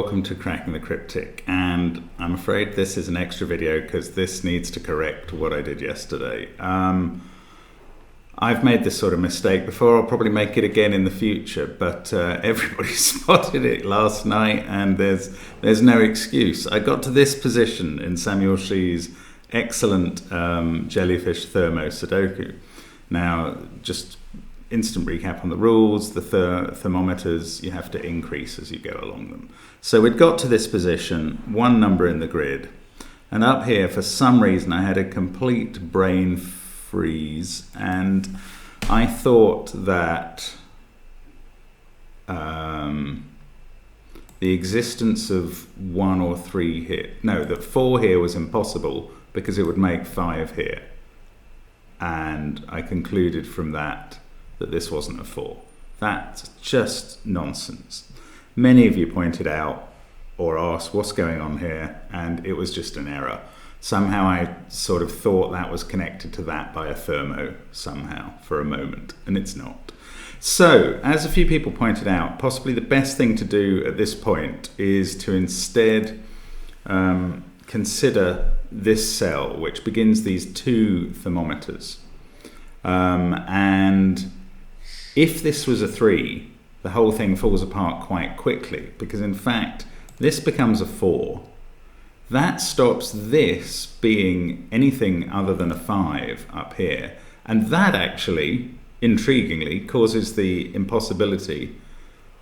welcome to Cracking the Cryptic, and I'm afraid this is an extra video because this needs to correct what I did yesterday. I've made this sort of mistake before, I'll probably make it again in the future, but everybody spotted it last night and there's no excuse. I got to this position in Samuel Shee's excellent Jellyfish thermo Sudoku. Now, just instant recap on the rules. The thermometers, you have to increase as you go along them. So we'd got to this position, one number in the grid, and up here for some reason I had a complete brain freeze, and I thought that the existence of 1 or 3 here, no, that 4 here was impossible because it would make 5 here, and I concluded from that this wasn't a 4. That's just nonsense. Many of you pointed out or asked what's going on here, and it was just an error. Somehow I sort of thought that was connected to that by a thermo somehow for a moment, and it's not. So, as a few people pointed out, possibly the best thing to do at this point is to instead consider this cell, which begins these 2 thermometers. And if this was a 3, the whole thing falls apart quite quickly, because in fact, this becomes a 4. That stops this being anything other than a 5 up here. And that actually, intriguingly, causes the impossibility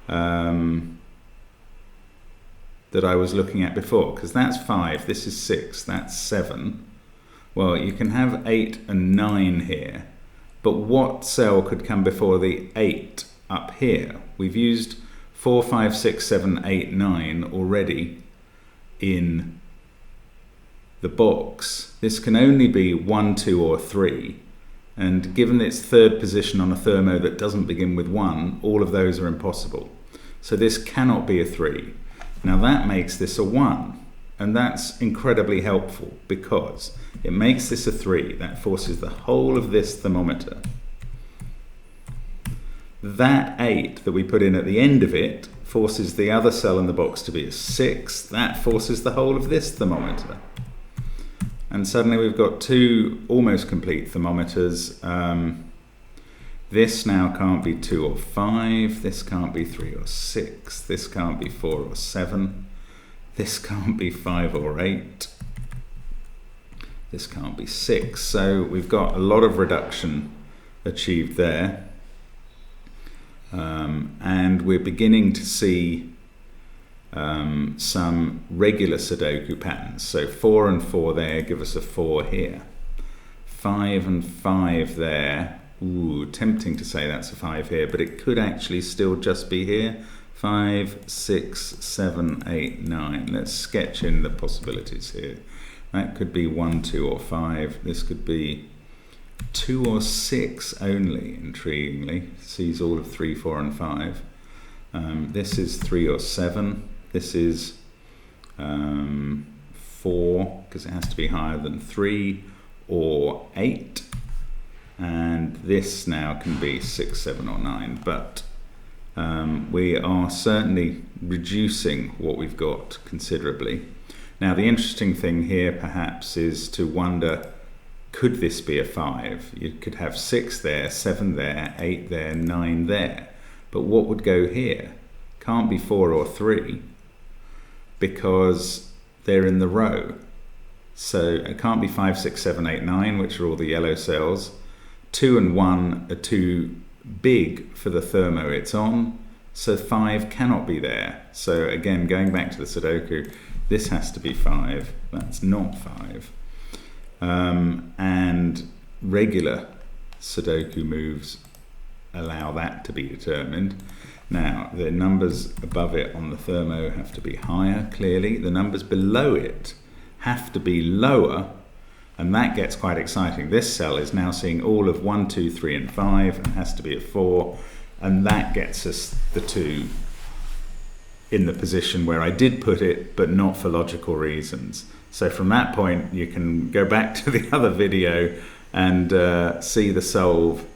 that I was looking at before, because that's 5, this is 6, that's 7. Well, you can have 8 and 9 here. But what cell could come before the 8 up here? We've used 4, 5, 6, 7, 8, 9 already in the box. This can only be 1, 2, or 3. And given its third position on a thermo that doesn't begin with 1, all of those are impossible. So this cannot be a 3. Now that makes this a 1. And that's incredibly helpful because it makes this a 3. That forces the whole of this thermometer. That 8 that we put in at the end of it forces the other cell in the box to be a 6. That forces the whole of this thermometer. And suddenly we've got 2 almost complete thermometers. This now can't be 2 or 5. This can't be 3 or 6. This can't be 4 or 7. This can't be 5 or 8. This can't be 6. So we've got a lot of reduction achieved there. And we're beginning to see some regular Sudoku patterns. So 4 and 4 there give us a 4 here. 5 and 5 there. Ooh, tempting to say that's a 5 here, but it could actually still just be here. 5, 6, 7, 8, 9. Let's sketch in the possibilities here. That could be 1, 2, or 5. This could be 2 or 6 only, intriguingly. Sees all of 3, 4, and 5. This is 3 or 7. This is 4, because it has to be higher than 3, or 8. And this now can be 6, 7, or 9. But we are certainly reducing what we've got considerably. Now the interesting thing here perhaps is to wonder, could this be a 5? You could have 6 there, 7 there, 8 there, 9 there. But what would go here? Can't be 4 or 3 because they're in the row. So it can't be 5, 6, 7, 8, 9, which are all the yellow cells. 2 and 1 are too big for the thermo it's on, so 5 cannot be there. So again, going back to the Sudoku, this has to be 5. That's not 5. And regular Sudoku moves allow that to be determined. Now, the numbers above it on the thermo have to be higher, clearly. The numbers below it have to be lower. And that gets quite exciting. This cell is now seeing all of 1, 2, 3, and 5 and has to be a 4. And that gets us the 2 in the position where I did put it, but not for logical reasons. So from that point, you can go back to the other video and see the solve,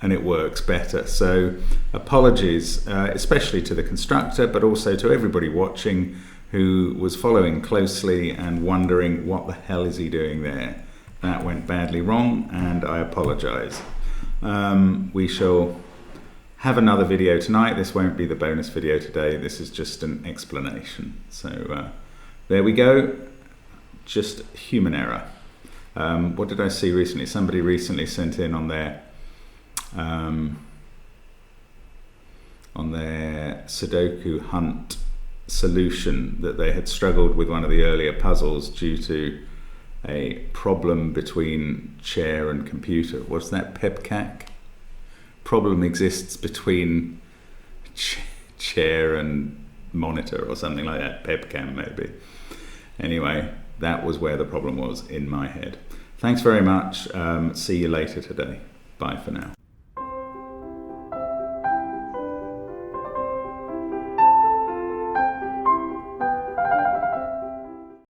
and it works better. So apologies, especially to the constructor, but also to everybody watching who was following closely and wondering what the hell is he doing there. That went badly wrong, and I apologise. We shall have another video tonight. This won't be the bonus video today. This is just an explanation. So there we go. Just human error. What did I see recently? Somebody recently sent in on their Sudoku hunt solution that they had struggled with one of the earlier puzzles due to a problem between chair and computer. What's that, PEBCAC? Problem exists between chair and monitor or something like that, PEBCAM maybe. Anyway, that was where the problem was in my head. Thanks very much. See you later today. Bye for now.